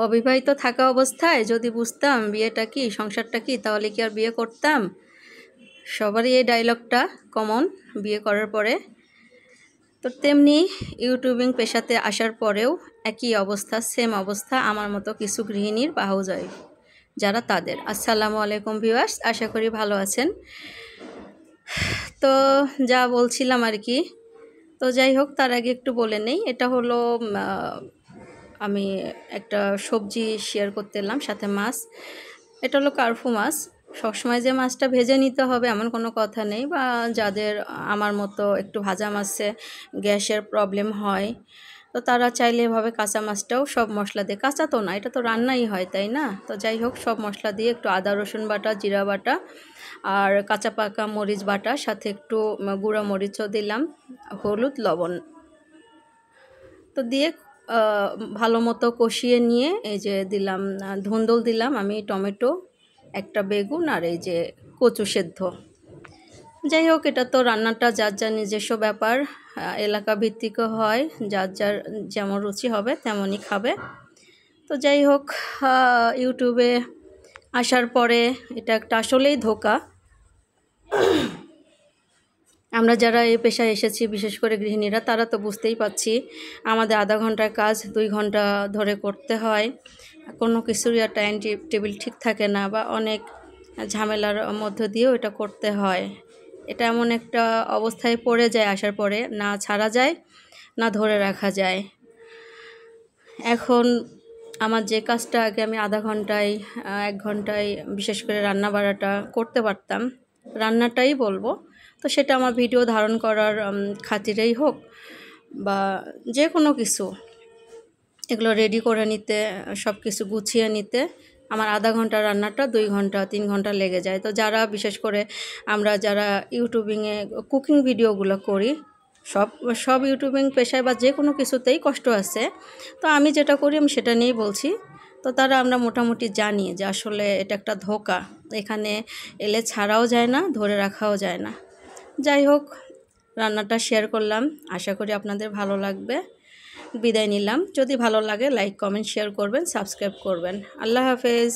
অবিবাহিত থাকা অবস্থায় যদি বুঝতাম বিয়েটা কি, সংসারটা কি, তাহলে কি আর বিয়ে করতাম? সবারই এই ডায়লগটা কমন বিয়ে করার পরে। তো তেমনি ইউটিউবিং পেশাতে আসার পরেও একই অবস্থা, সেম অবস্থা আমার মতো কিছু গৃহিণীর বা হাউসওয়াইফ যারা তাদের। আসসালামু আলাইকুম ভিউয়ার্স, আশা করি ভালো আছেন। তো যা বলছিলাম আর কি, তো যাই হোক, তার আগে একটু বলে নেই, এটা হলো আমি একটা সবজি শেয়ার করতে এলাম, সাথে মাছ। এটা হলো কার্ফু মাছ। সবসময় যে মাছটা ভেজে নিতে হবে এমন কোনো কথা নেই, বা যাদের আমার মতো একটু ভাজা মাছে গ্যাসের প্রবলেম হয়, তো তারা চাইলে এভাবে কাঁচা মাছটাও সব মশলা দিয়ে, কাঁচা তো না, এটা তো রান্নাই হয় তাই না। তো যাই হোক, সব মশলা দিয়ে একটু আদা রসুন বাটা, জিরা বাটা আর কাঁচা পাকা মরিচ বাটা, সাথে একটু গুঁড়া মরিচও দিলাম, হলুদ, লবণ তো দিয়ে ভালো মতো কষিয়ে নিয়ে এই যে দিলাম ধুন্দুল, দিলাম আমি টমেটো, একটা বেগুন আর এই যে কচু সেদ্ধ। যাই হোক, এটা তো রান্নাটা যার যার নিজস্ব ব্যাপার, এলাকা ভিত্তিকও হয়, যার যার যেমন রুচি হবে তেমনই খাবে। তো যাই হোক, ইউটিউবে আসার পরে এটা একটা আসলেই ধোঁকা। আমরা যারা এই পেশায় এসেছি, বিশেষ করে গৃহিণীরা, তারা তো বুঝতেই পাচ্ছি আমাদের আধা ঘন্টার কাজ 2 ঘন্টা ধরে করতে হয়। কোনো কিছুরই আর টাইম টেবিল ঠিক থাকে না, বা অনেক ঝামেলার মধ্য দিয়েও এটা করতে হয়। এটা এমন একটা অবস্থায় পড়ে যায় আসার পরে, না ছাড়া যায় না ধরে রাখা যায়। এখন আমার যে কাজটা আগে আমি আধা ঘন্টায় 1 ঘন্টায় বিশেষ করে রান্না বাড়াটা করতে পারতাম, রান্নাটাই বলবো, তো সেটা আমার ভিডিও ধারণ করার খাতিরেই হোক বা যে কোনো কিছু, এগুলো রেডি করে নিতে, সব কিছু গুছিয়ে নিতে আমার আধা ঘন্টা রান্নাটা 2 ঘন্টা 3 ঘন্টা লেগে যায়। তো যারা বিশেষ করে আমরা যারা ইউটিউবিংয়ে কুকিং ভিডিওগুলো করি, সব ইউটিউবিং পেশায় বা যে কোনো কিছুতেই কষ্ট আছে। তো আমি যেটা করি আমি সেটা নিয়েই বলছি। তো তারা আমরা মোটামুটি জানি যে আসলে এটা একটা ধোঁকা, এখানে এলে ছাড়াও যায় না, ধরে রাখাও যায় না। যাই হোক, রান্নাটা শেয়ার করলাম, আশা করি আপনাদের ভালো লাগবে। বিদায় নিলাম। যদি ভালো লাগে লাইক কমেন্ট শেয়ার করবেন, সাবস্ক্রাইব করবেন। আল্লাহ হাফেজ।